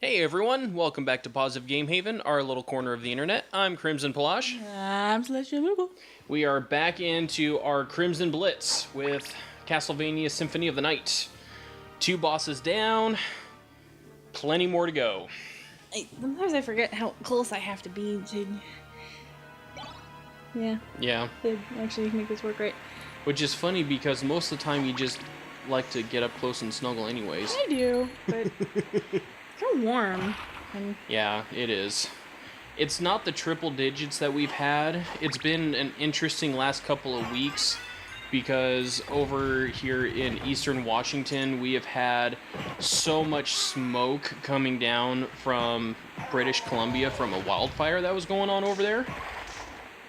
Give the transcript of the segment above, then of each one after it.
Hey everyone, welcome back to Positive Game Haven, our little corner of the internet. I'm Crimson Palash. I'm Celestial Moogle. We are back into our Crimson Blitz with Castlevania Symphony of the Night. 2 bosses down, plenty more to go. Sometimes I forget how close I have to be to... Yeah. To actually make this work right. Which is funny because most of the time you just like to get up close and snuggle anyways. I do, but it's so warm. And Yeah, it is. It's not the triple digits that we've had. It's been an interesting last couple of weeks because over here in eastern Washington, we have had so much smoke coming down from British Columbia from a wildfire that was going on over there.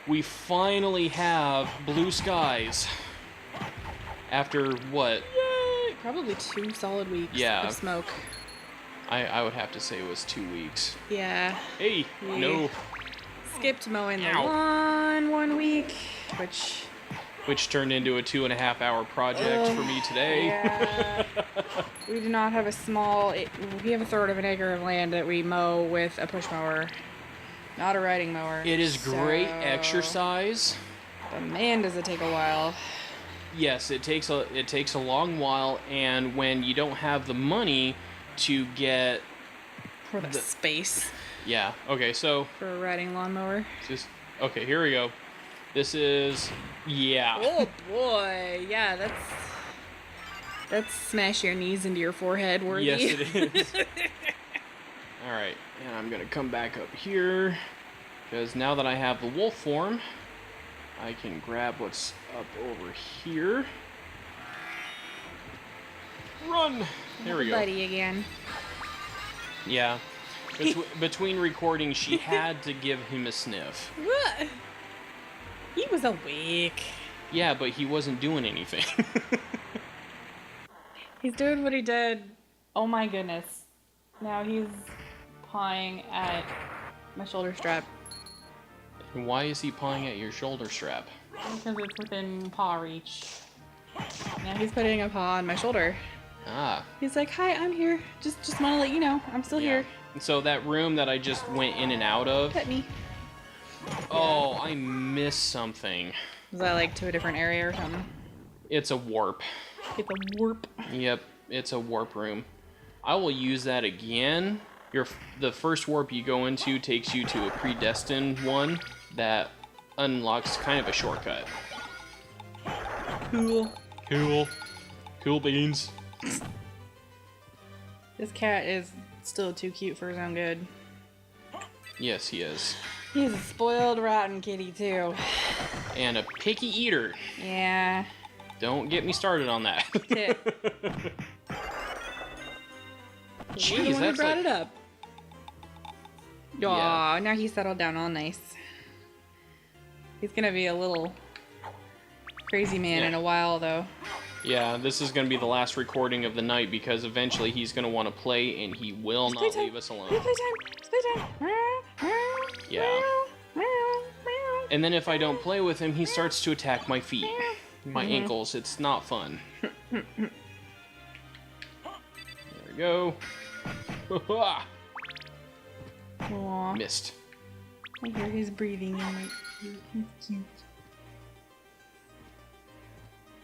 We finally have blue skies after what? yay! Probably 2 solid weeks of smoke. I would have to say it was 2 weeks. Yeah. Hey, We no. skipped mowing the Ow. lawn one week, Which turned into a 2.5-hour project for me today. Yeah. We do not have we have a third of an acre of land that we mow with a push mower, not a riding mower. It is great exercise. But man, does it take a while. Yes, it takes a long while, and when you don't have the money to get For the space yeah. Okay, so for a riding lawnmower. okay, here we go. This is Oh boy, yeah, that's smash your knees into your forehead worthy. Yes, it is. All right, and I'm gonna come back up here because now that I have the wolf form, I can grab what's up over here. Run! There we go. Buddy again. Yeah. Between recordings, she had to give him a sniff. What? He was awake. Yeah, but he wasn't doing anything. He's doing what he did. Oh my goodness. Now he's pawing at my shoulder strap. And why is he pawing at your shoulder strap? Because it's within paw reach. Now he's putting a paw on my shoulder. Ah. He's like, hi, I'm here. Just want to let you know, I'm still here. So that room that I just went in and out of. Pet me. Oh, I missed something. Was that like to a different area or something? It's a warp. Get the warp. Yep, it's a warp room. I will use that again. The first warp you go into takes you to a predestined one that unlocks kind of a shortcut. Cool. Cool beans. This cat is still too cute for his own good. Yes, he is. He's a spoiled, rotten kitty, too. And a picky eater. Yeah. Don't get me started on that. Tit. Jeez, that's brought it up. Aw, now he's settled down all nice. He's gonna be a little crazy man in a while, though. Yeah, this is going to be the last recording of the night because eventually he's going to want to play and he will not leave us alone. Playtime. Yeah. And then if I don't play with him, he starts to attack my feet, my ankles. It's not fun. There we go. Aww. Missed. I hear his breathing and like, he's cute.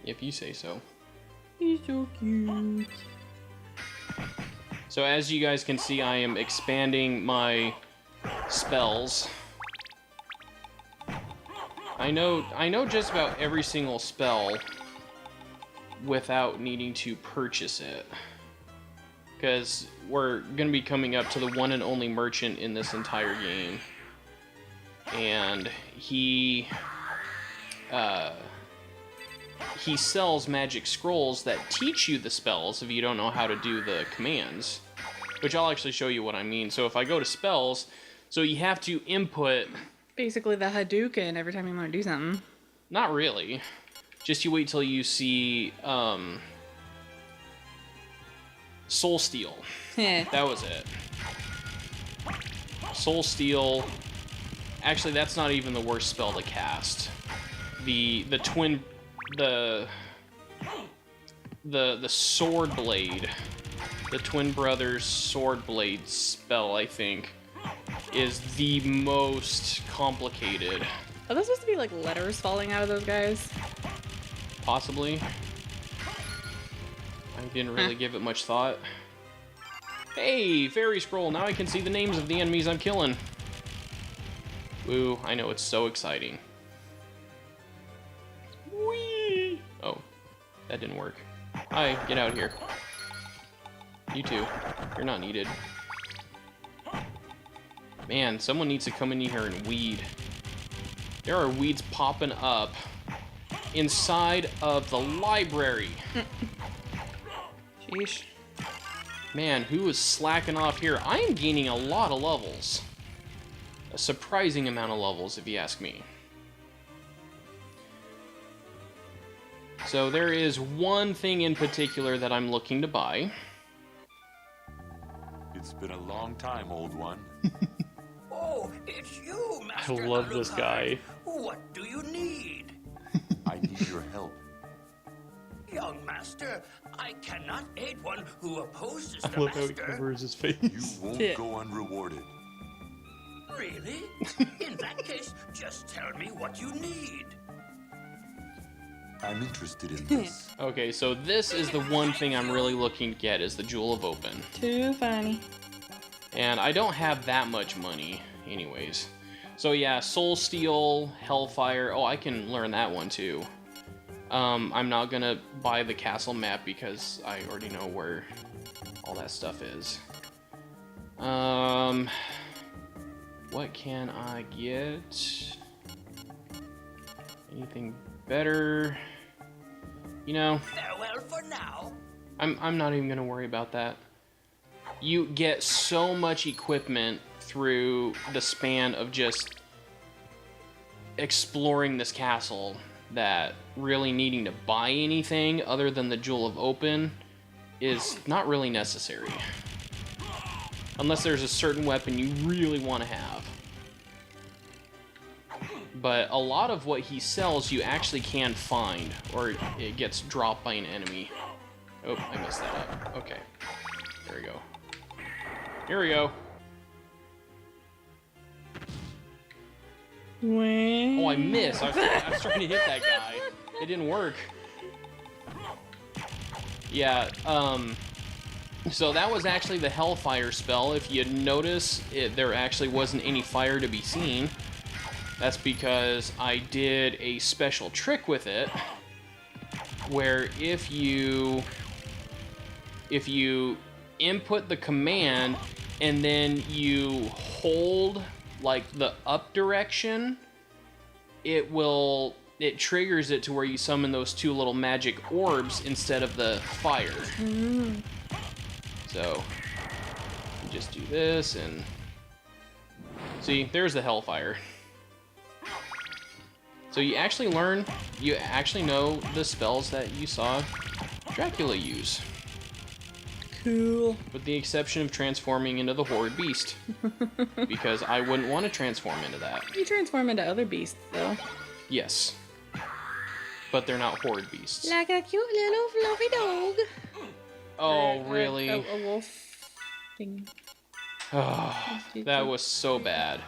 If you say so. He's so cute. So as you guys can see, I am expanding my spells. I know just about every single spell without needing to purchase it. Because we're going to be coming up to the one and only merchant in this entire game. And he sells magic scrolls that teach you the spells if you don't know how to do the commands. Which I'll actually show you what I mean. So if I go to spells, so you have to input... Basically the Hadouken every time you want to do something. Not really. Just you wait till you see Soul Steal. That was it. Soul Steal. Actually, that's not even the worst spell to cast. The twin... The sword blade the Twin Brothers Sword Blade spell, I think, is the most complicated. Are those supposed to be like letters falling out of those guys? Possibly. I didn't really give it much thought. Hey, fairy scroll, now I can see the names of the enemies I'm killing. Woo, I know, it's so exciting. Whee! Oh, that didn't work. Hi, get out of here. You too, you're not needed. Man, someone needs to come in here and weed. There are weeds popping up inside of the library. Sheesh. Man, who is slacking off here? I am gaining a lot of levels. A surprising amount of levels, if you ask me. So there is one thing in particular that I'm looking to buy. It's been a long time, old one. Oh, it's you, Master I love this Alucard. guy. What do you need? I need your help. Young master, I cannot aid one who opposes I the love how he master. covers his face. You won't Yeah. go unrewarded. Really? In that case, just tell me what you need. I'm interested in this. Okay, so this is the one thing I'm really looking to get, is the Jewel of Open. Too funny. And I don't have that much money, anyways. So yeah, Soul Steel, Hellfire. Oh, I can learn that one too. I'm not gonna buy the castle map because I already know where all that stuff is. What can I get? Anything better? You know, Farewell for now. I'm not even gonna worry about that. You get so much equipment through the span of just exploring this castle that really needing to buy anything other than the Jewel of Open is not really necessary. Unless there's a certain weapon you really want to have. But a lot of what he sells you actually can find, or it gets dropped by an enemy. Oh, I messed that up. Okay. There we go. Here we go. Oh, I missed. I was trying to hit that guy. It didn't work. Yeah, so that was actually the Hellfire spell. If you notice, there actually wasn't any fire to be seen. That's because I did a special trick with it, where if you input the command and then you hold like the up direction, it triggers it to where you summon those two little magic orbs instead of the fire. So you just do this and see, there's the Hellfire. So you actually know the spells that you saw Dracula use. Cool. With the exception of transforming into the Horrid Beast. Because I wouldn't want to transform into that. You transform into other beasts, though. Yes. But they're not Horrid Beasts. Like a cute little fluffy dog. Oh, Or really? A wolf thing. Oh, that was so bad.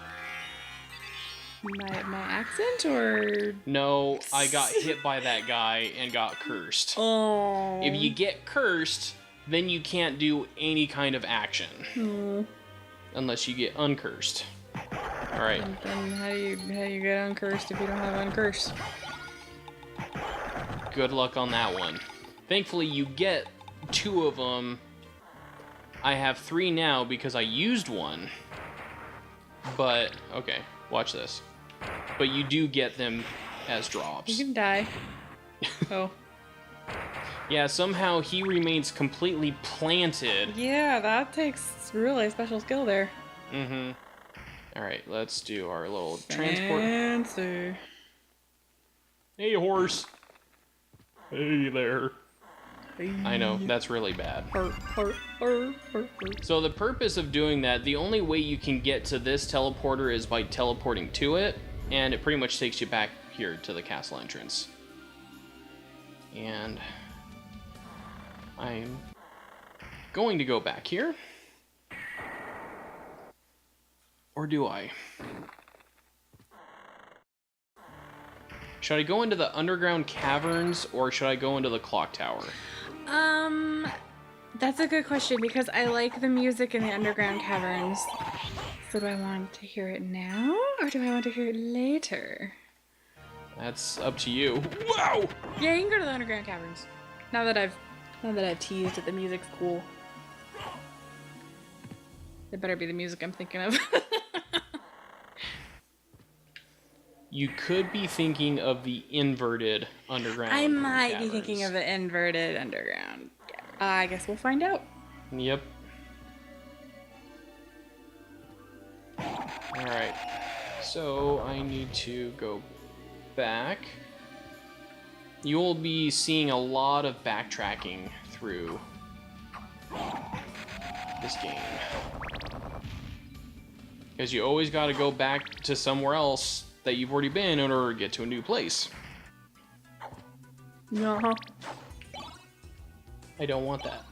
My accent, or? No, I got hit by that guy and got cursed. Oh. If you get cursed, then you can't do any kind of action. Unless you get uncursed. Alright. And then how do you get uncursed if you don't have uncurse? Good luck on that one. Thankfully, you get 2 of them. I have 3 now because I used one. But, okay, watch this. But you do get them as drops. You can die. Oh. Yeah, somehow he remains completely planted. Yeah, that takes really special skill there. Mm-hmm. Alright, let's do our little transport. Fancy. Hey, horse. Hey there. Hey. I know, that's really bad. Hurt. So the purpose of doing that, the only way you can get to this teleporter is by teleporting to it, and it pretty much takes you back here to the castle entrance. And I'm going to go back here. Or do I? Should I go into the underground caverns or should I go into the clock tower? That's a good question because I like the music in the underground caverns. So do I want to hear it now or do I want to hear it later? That's up to you. Wow! Yeah, you can go to the underground caverns. Now that I've teased that the music's cool. It better be the music I'm thinking of. You could be thinking of the inverted underground I might caverns. be thinking of the inverted underground. I guess we'll find out. Yep. Alright. So, I need to go back. You will be seeing a lot of backtracking through this game. Because you always got to go back to somewhere else that you've already been in order to get to a new place. Uh-huh. I don't want that.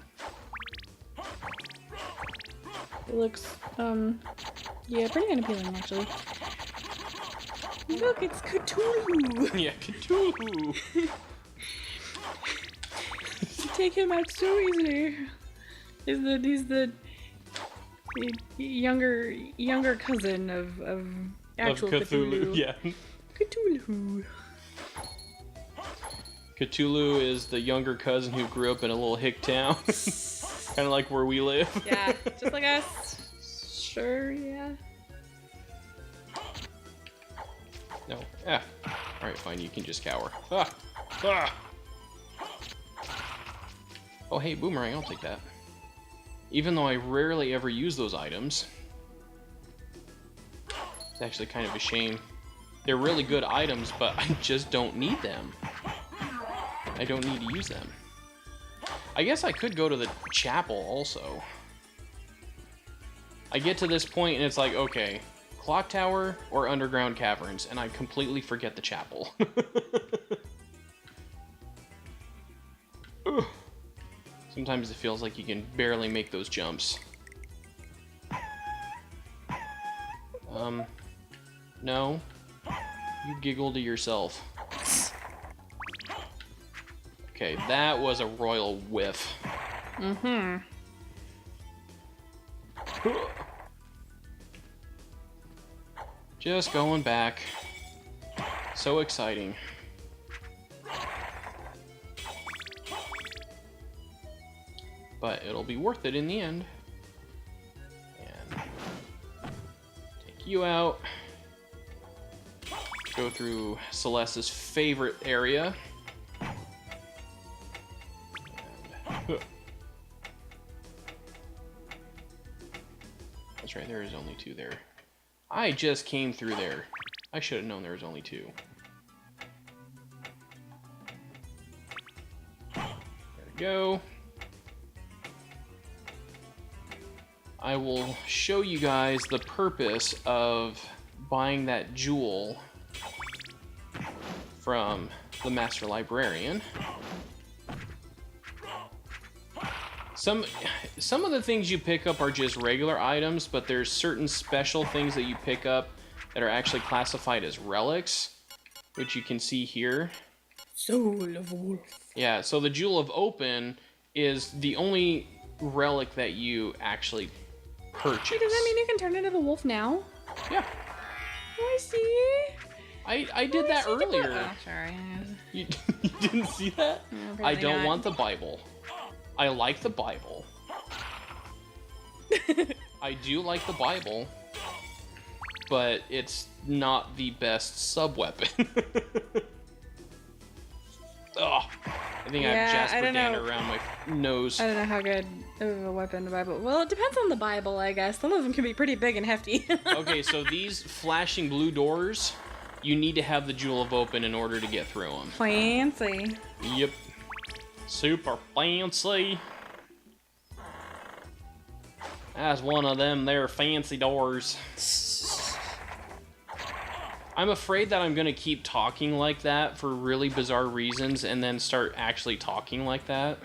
It looks, yeah, pretty unappealing, actually. Look, it's Cthulhu! Yeah, Cthulhu! You take him out so easily. He's the younger cousin of actual Cthulhu. Yeah. Cthulhu. Cthulhu is the younger cousin who grew up in a little hick town. Kind of like where we live. Yeah, just like us. Sure, yeah. No. Ah. Alright, fine, you can just cower. Ah. Ah. Oh, hey, boomerang, I'll take that. Even though I rarely ever use those items. It's actually kind of a shame. They're really good items, but I just don't need them. I don't need to use them. I guess I could go to the chapel also. I get to this point and it's like, okay, clock tower or underground caverns, and I completely forget the chapel. Sometimes it feels like you can barely make those jumps. No. You giggle to yourself. Okay, that was a royal whiff. Mm-hmm. Just going back. So exciting. But it'll be worth it in the end. And take you out. Go through Celeste's favorite area. And, that's right, there is only two there. I just came through there. I should have known there was only two. There we go. I will show you guys the purpose of buying that jewel from the Master Librarian. Some of the things you pick up are just regular items, but there's certain special things that you pick up that are actually classified as relics, which you can see here. Soul of Wolf. Yeah, so the Jewel of Open is the only relic that you actually purchase. Wait, does that mean you can turn into the wolf now? Yeah. Oh, I see. I did that earlier. Oh, sorry. You didn't see that? No, I don't not. want the Bible. I like the Bible. I do like the Bible, but it's not the best sub-weapon. Ugh. I think I have Jasper Danner around my nose. I don't know how good of a weapon the Bible. Well, it depends on the Bible, I guess. Some of them can be pretty big and hefty. Okay, so these flashing blue doors, you need to have the Jewel of Open in order to get through them. Fancy. Yep. Super fancy. That's one of them there fancy doors. I'm afraid that I'm going to keep talking like that for really bizarre reasons and then start actually talking like that.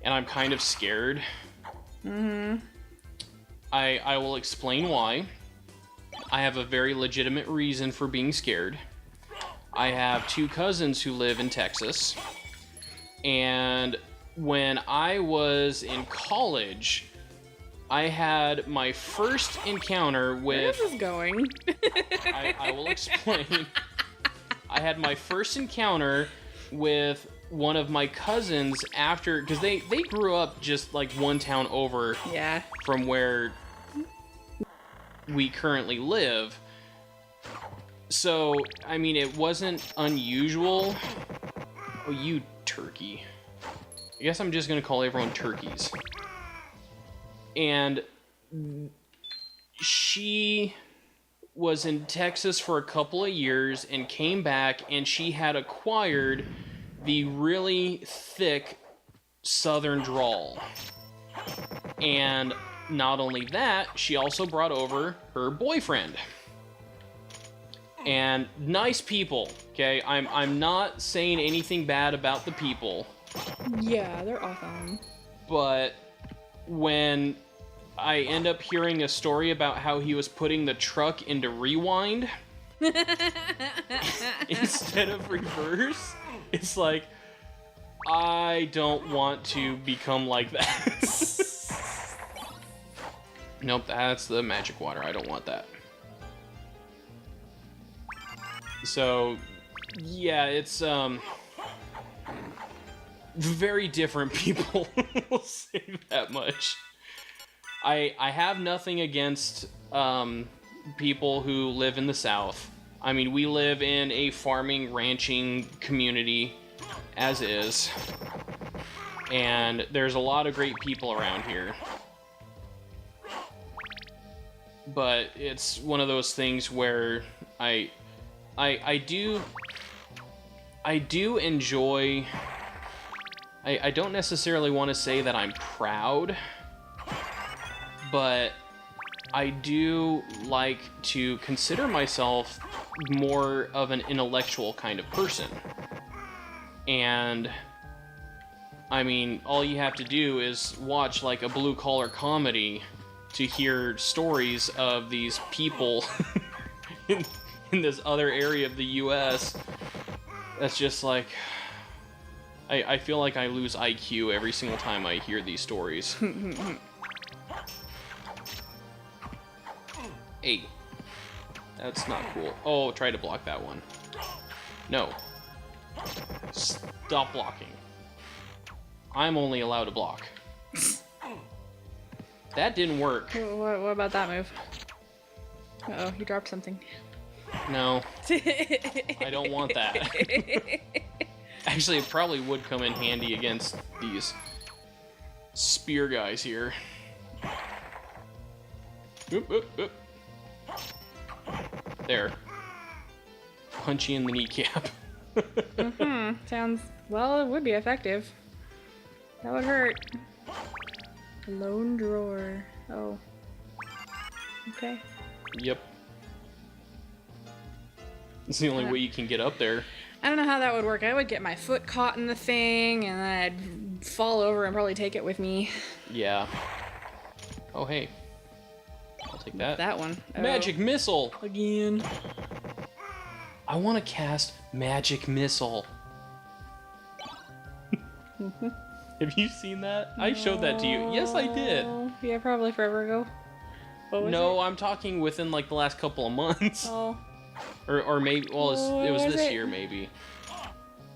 and I'm kind of scared. I will explain why. I have a very legitimate reason for being scared. I have 2 cousins who live in Texas, and when I was in college, I had my first encounter with... Where is this going? I will explain. I had my first encounter with one of my cousins after... Because they grew up just like one town over Yeah. from where we currently live. So, I mean, it wasn't unusual. Oh, you turkey. I guess I'm just going to call everyone turkeys. And she was in Texas for a couple of years and came back, and she had acquired the really thick southern drawl. And not only that, she also brought over her boyfriend. And nice people, okay? I'm not saying anything bad about the people. Yeah, they're awesome. But when I end up hearing a story about how he was putting the truck into rewind instead of reverse, it's like, I don't want to become like that. Nope, that's the magic water. I don't want that. So, yeah, it's very different people. We'll say that much. I have nothing against people who live in the South. I mean, we live in a farming, ranching community, as is. And there's a lot of great people around here. But it's one of those things where I do enjoy... I don't necessarily want to say that I'm proud, but I do like to consider myself more of an intellectual kind of person. And I mean, all you have to do is watch like a blue-collar comedy to hear stories of these people in this other area of the US. That's just like... I feel like I lose IQ every single time I hear these stories. Hey. That's not cool. Oh, try to block that one. No. Stop blocking. I'm only allowed to block. That didn't work. What about that move? Uh-oh, you dropped something. No. I don't want that. Actually, it probably would come in handy against these spear guys here. Oop, oop, oop. There. Punch you in the kneecap. Sounds... Well, it would be effective. That would hurt. Lone drawer. Oh. Okay. Yep. It's the only way you can get up there. I don't know how that would work. I would get my foot caught in the thing, and then I'd fall over and probably take it with me. Yeah. Oh, hey. I'll take that. That one. Oh. Magic missile! Again. I want to cast magic missile. Have you seen that? I showed that to you. Yes, I did. Yeah, probably forever ago. What was No, it? I'm talking within like the last couple of months. Oh. Or maybe, well, What it was was this it? year maybe.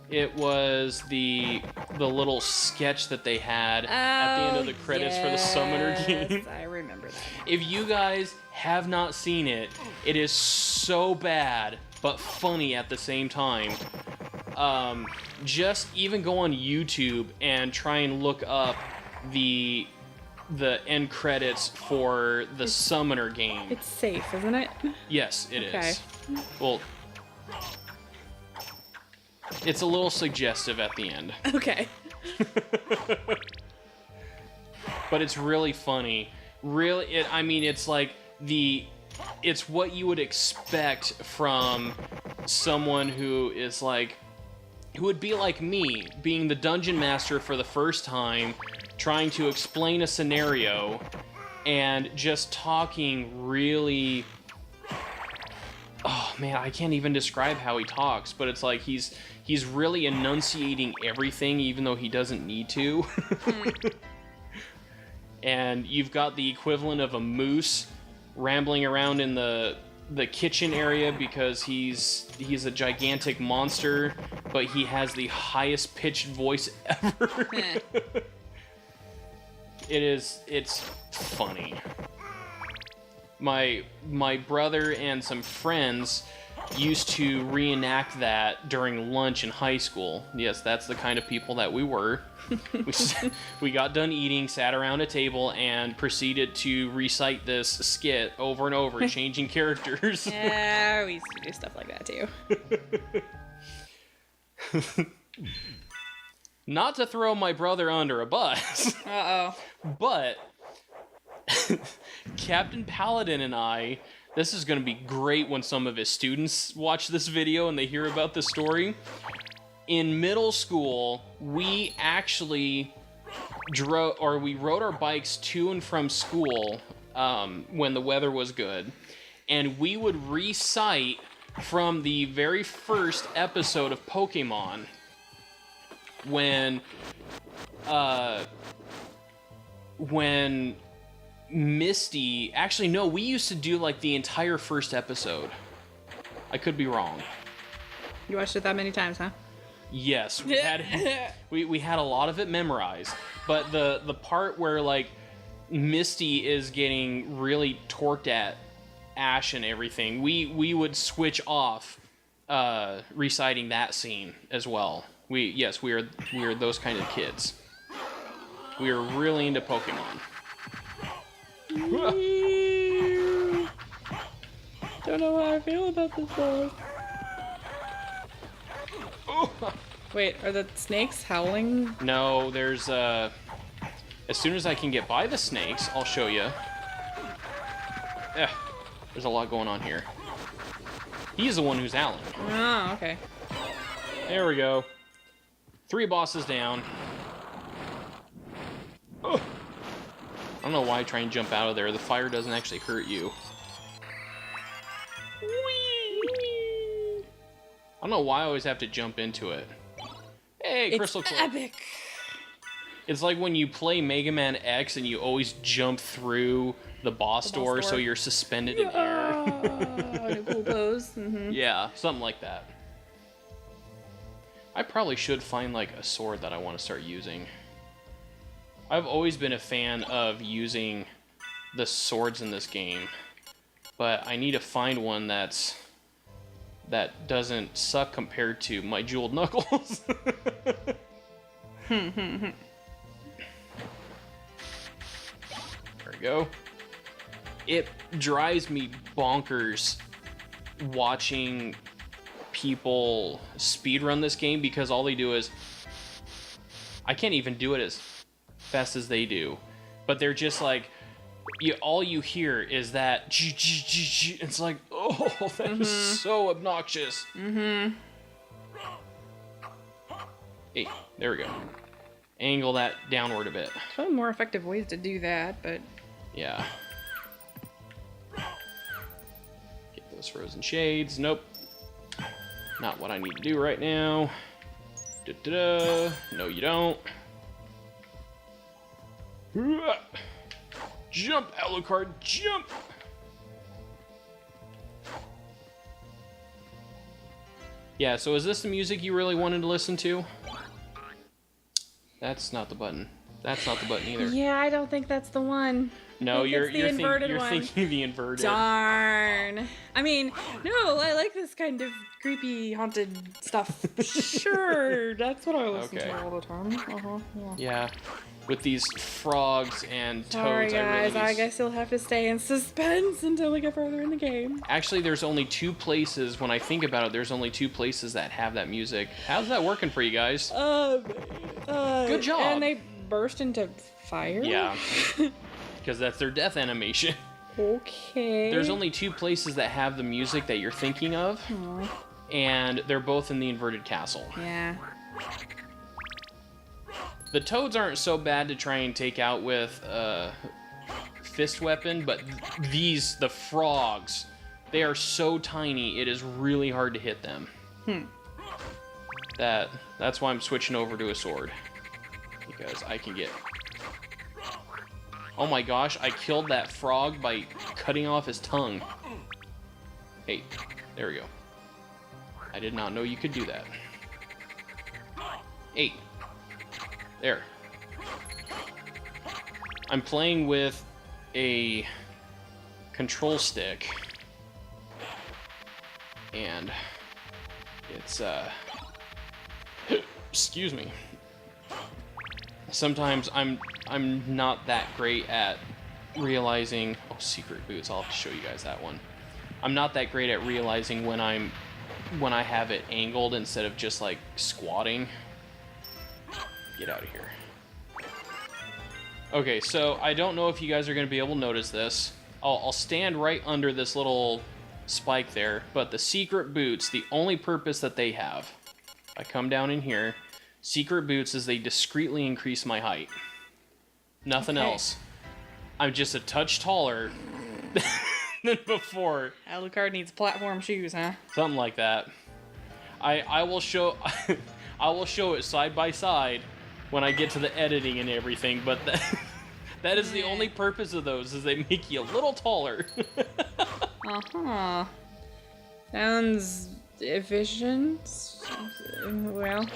It was the little sketch that they had at the end of the credits for the Summoner game. I remember that. If you guys have not seen it, it is so bad but funny at the same time. Just even go on YouTube and try and look up the end credits for the Summoner game. It's safe, isn't it? Yes, it Okay. is. Well, it's a little suggestive at the end. Okay. But it's really funny. Really, I mean, it's like it's what you would expect from someone who is like, it would be like me being the dungeon master for the first time, trying to explain a scenario, and just talking really... Oh man, I can't even describe how he talks, but it's like he's really enunciating everything even though he doesn't need to. And you've got the equivalent of a moose rambling around in the kitchen area because he's a gigantic monster, but he has the highest pitched voice ever. It's funny. My brother and some friends used to reenact that during lunch in high school. Yes, that's the kind of people that we were. We got done eating, sat around a table, and proceeded to recite this skit over and over, changing characters. Yeah, we used to do stuff like that too. Not to throw my brother under a bus. Uh-oh. But Captain Paladin and I, this is going to be great when some of his students watch this video and they hear about this story. In middle school, we actually we rode our bikes to and from school when the weather was good, and we would recite from the very first episode of Pokemon when Misty... Actually, no, we used to do, like, the entire first episode. I could be wrong. You watched it that many times, huh? Yes, we had a lot of it memorized. But the part where, like, Misty is getting really torqued at Ash and everything, we would switch off reciting that scene as well. We are those kind of kids. We are really into Pokemon. Don't know how I feel about this one. Wait, are the snakes howling? No, there's as soon as I can get by the snakes, I'll show you. There's a lot going on here. He's the one who's howling. Oh, okay. There we go. 3 bosses down. Oh. I don't know why I try and jump out of there. The fire doesn't actually hurt you. Whee! I don't know why I always have to jump into it. Hey, Crystal Core. Epic. It's like when you play Mega Man X and you always jump through the boss door, so you're suspended in air. A cool pose. Mm-hmm. Yeah, something like that. I probably should find like a sword that I want to start using. I've always been a fan of using the swords in this game, but I need to find one that doesn't suck compared to my jeweled knuckles. There we go. It drives me bonkers watching people speedrun this game because all they do is... I can't even do it as fast as they do, but they're just like... all you hear is that... It's like, oh, that is so obnoxious. Mm-hmm. Hey, there we go. Angle that downward a bit. Probably more effective ways to do that, but... Yeah. Get those frozen shades. Nope. Not what I need to do right now. Da-da-da. No, you don't. Jump, Alucard, jump! Yeah, so is this the music you really wanted to listen to? That's not the button. That's not the button either. Yeah, I don't think that's the one. No, you're thinking the inverted. Darn. I mean, no, I like this kind of creepy, haunted stuff. Sure, that's what I listen to all the time. Yeah, with these frogs and toads. Sorry, guys. I guess you'll have to stay in suspense until we get further in the game. Actually, there's only 2 places. When I think about it, there's only 2 places that have that music. How's that working for you guys? Good job. And they burst into fire. Yeah. Because that's their death animation. Okay. There's only 2 places that have the music that you're thinking of. and they're both in the inverted castle. Yeah. The toads aren't so bad to try and take out with fist weapon, but the frogs, they are so tiny, it is really hard to hit them. That's why I'm switching over to a sword, because I can get... Oh my gosh, I killed that frog by cutting off his tongue. Hey, there we go. I did not know you could do that. Hey, there. I'm playing with a control stick, and it's excuse me. Sometimes I'm not that great at realizing... Oh, secret boots. I'll have to show you guys that one. I'm not that great at realizing when I have it angled instead of just like squatting. Get out of here. Okay, so I don't know if you guys are going to be able to notice this. I'll stand right under this little spike there, but the secret boots, the only purpose that they have, I come down in here, secret boots is they discreetly increase my height. Nothing else. I'm just a touch taller than before. Alucard needs platform shoes, huh? Something like that. I will show I will show it side by side when I get to the editing and everything, but that is the only purpose of those, is they make you a little taller. Uh-huh. Sounds efficient. Well...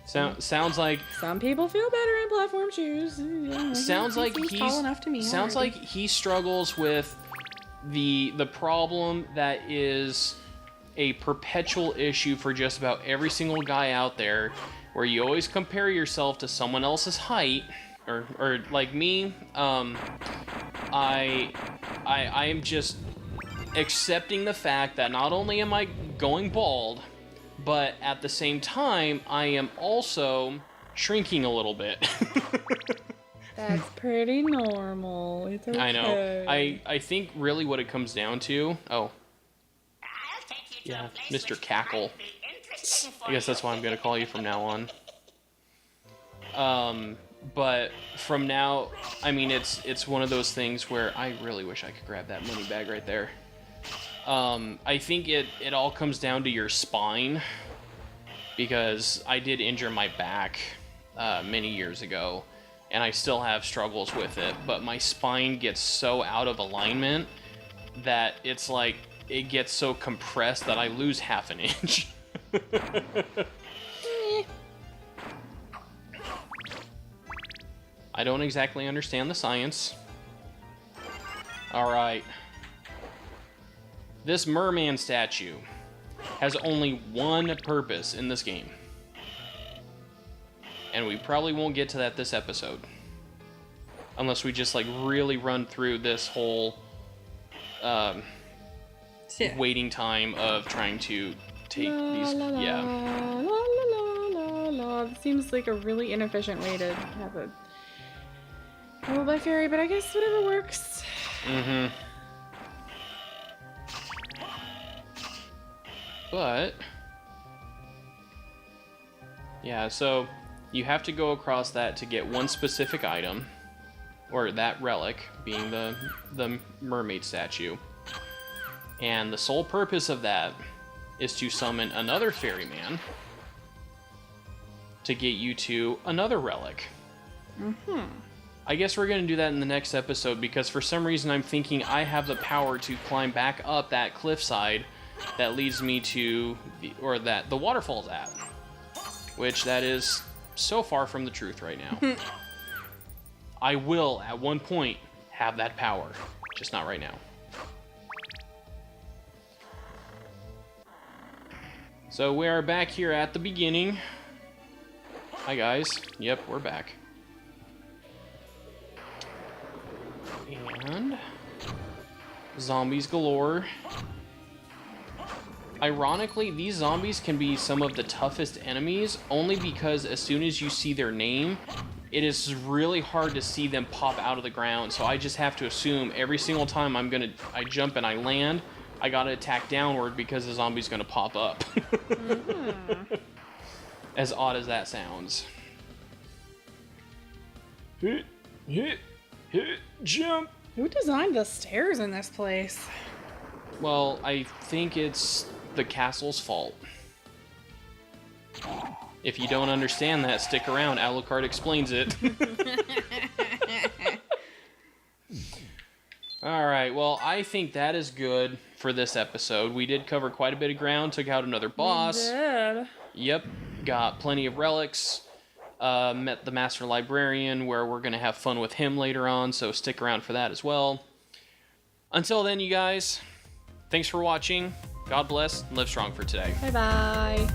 Sounds like... Some people feel better in platform shoes. Sounds like he's tall enough to me. Sounds like he struggles with the problem that is a perpetual issue for just about every single guy out there, where you always compare yourself to someone else's height, or like me. I am just accepting the fact that not only am I going bald, but at the same time, I am also shrinking a little bit. That's pretty normal. It's okay. I know. I think really what it comes down to... Oh. Yeah, Mr. Cackle. I guess that's what I'm going to call you from now on. But from now, I mean, it's one of those things where I really wish I could grab that money bag right there. I think it all comes down to your spine, because I did injure my back many years ago, and I still have struggles with it, but my spine gets so out of alignment that it's like it gets so compressed that I lose half an inch. I don't exactly understand the science. Alright. This merman statue has only one purpose in this game. And we probably won't get to that this episode. Unless we just like really run through this whole waiting time of trying to take these... Yeah. It seems like a really inefficient way to have a roll by fairy, but I guess whatever works. Mm-hmm. But yeah, so you have to go across that to get one specific item, or that relic, being the mermaid statue. And the sole purpose of that is to summon another ferryman to get you to another relic. Mm-hmm. I guess we're going to do that in the next episode, because for some reason I'm thinking I have the power to climb back up that cliffside that leads me to, that the waterfall's at. Which that is so far from the truth right now. I will, at one point, have that power. Just not right now. So we are back here at the beginning. Hi guys. Yep, we're back. And zombies galore. Ironically, these zombies can be some of the toughest enemies, only because as soon as you see their name, it is really hard to see them pop out of the ground. So I just have to assume every single time I jump and I land, I gotta attack downward because the zombie's gonna pop up. As odd as that sounds. Hit, hit, hit, jump. Who designed the stairs in this place? Well, I think it's the castle's fault. If you don't understand that, stick around. Alucard explains it. Alright, well, I think that is good for this episode. We did cover quite a bit of ground, took out another boss. We did. Yep, got plenty of relics. Met the Master Librarian, where we're going to have fun with him later on, so stick around for that as well. Until then, you guys, thanks for watching. God bless, and live strong for today. Bye-bye.